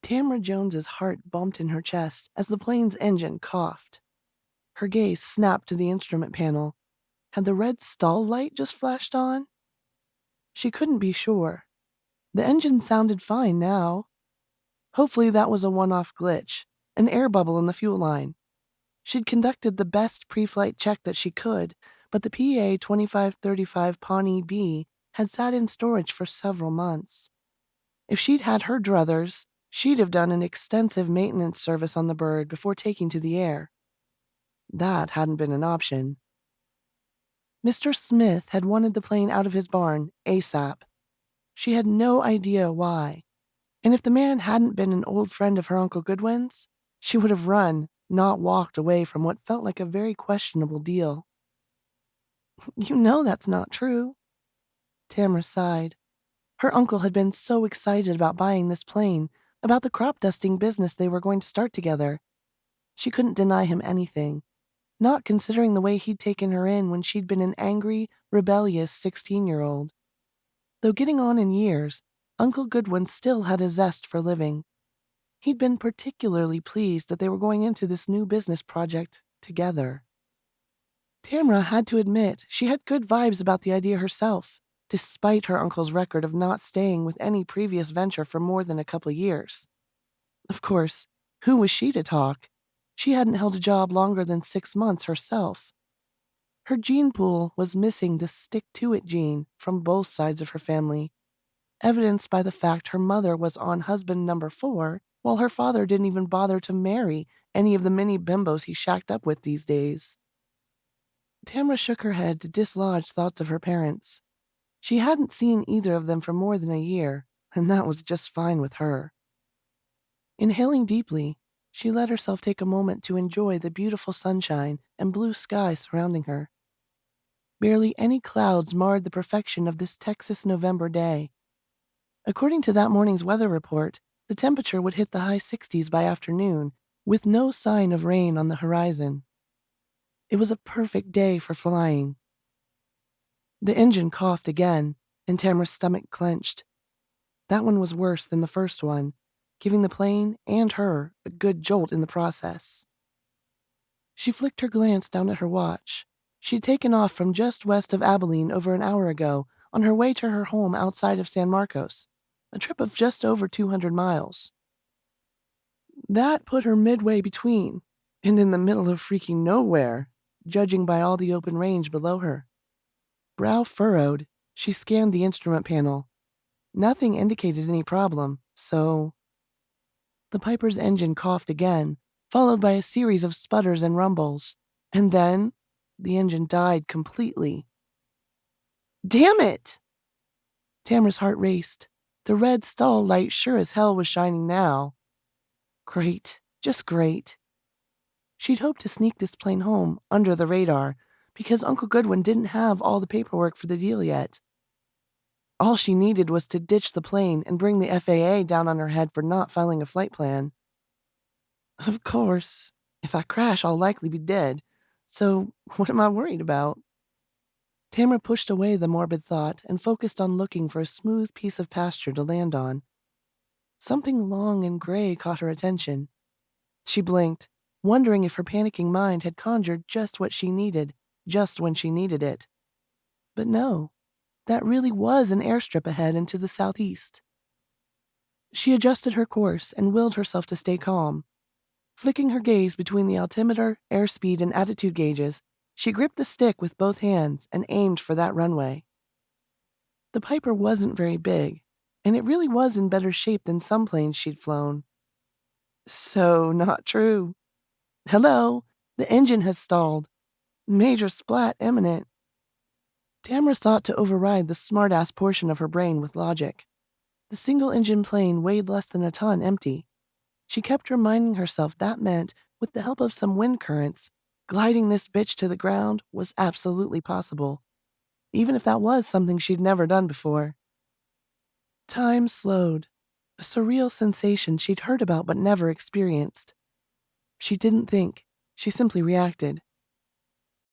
Tamra Jones's heart bumped in her chest as the plane's engine coughed. Her gaze snapped to the instrument panel. Had the red stall light just flashed on? She couldn't be sure. The engine sounded fine now. Hopefully that was a one-off glitch, an air bubble in the fuel line. She'd conducted the best pre-flight check that she could, but the PA 2535 Pawnee B had sat in storage for several months. If she'd had her druthers, she'd have done an extensive maintenance service on the bird before taking to the air. That hadn't been an option. Mr. Smith had wanted the plane out of his barn ASAP. She had no idea why. And if the man hadn't been an old friend of her Uncle Goodwin's, she would have run, not walked away from what felt like a very questionable deal. You know that's not true. Tamara sighed. Her uncle had been so excited about buying this plane, about the crop dusting business they were going to start together. She couldn't deny him anything, not considering the way he'd taken her in when she'd been an angry, rebellious 16-year-old. Though getting on in years, Uncle Goodwin still had a zest for living. He'd been particularly pleased that they were going into this new business project together. Tamra had to admit she had good vibes about the idea herself, despite her uncle's record of not staying with any previous venture for more than a couple years. Of course, who was she to talk? She hadn't held a job longer than 6 months herself. Her gene pool was missing the stick-to-it gene from both sides of her family, evidenced by the fact her mother was on husband number 4, while her father didn't even bother to marry any of the many bimbos he shacked up with these days. Tamra shook her head to dislodge thoughts of her parents. She hadn't seen either of them for more than a year, and that was just fine with her. Inhaling deeply, she let herself take a moment to enjoy the beautiful sunshine and blue sky surrounding her. Barely any clouds marred the perfection of this Texas November day. According to that morning's weather report, the temperature would hit the high 60s by afternoon, with no sign of rain on the horizon. It was a perfect day for flying. The engine coughed again, and Tamra's stomach clenched. That one was worse than the first one, giving the plane and her a good jolt in the process. She flicked her glance down at her watch. She'd taken off from just west of Abilene over an hour ago on her way to her home outside of San Marcos, a trip of just over 200 miles. That put her midway between, and in the middle of freaking nowhere, judging by all the open range below her. Brow furrowed, she scanned the instrument panel. Nothing indicated any problem, so... The Piper's engine coughed again, followed by a series of sputters and rumbles, and then the engine died completely. Damn it! Tamara's heart raced. The red stall light sure as hell was shining now. Great, just great. She'd hoped to sneak this plane home under the radar because Uncle Goodwin didn't have all the paperwork for the deal yet. All she needed was to ditch the plane and bring the FAA down on her head for not filing a flight plan. Of course, if I crash, I'll likely be dead, so what am I worried about? Tamara pushed away the morbid thought and focused on looking for a smooth piece of pasture to land on. Something long and gray caught her attention. She blinked, wondering if her panicking mind had conjured just what she needed, just when she needed it. But no, that really was an airstrip ahead and to the southeast. She adjusted her course and willed herself to stay calm. Flicking her gaze between the altimeter, airspeed, and attitude gauges, she gripped the stick with both hands and aimed for that runway. The Piper wasn't very big, and it really was in better shape than some planes she'd flown. So not true. Hello, the engine has stalled. Major splat imminent. Tamara sought to override the smartass portion of her brain with logic. The single-engine plane weighed less than a ton empty. She kept reminding herself that meant, with the help of some wind currents, gliding this bitch to the ground was absolutely possible, even if that was something she'd never done before. Time slowed, a surreal sensation she'd heard about but never experienced. She didn't think, she simply reacted.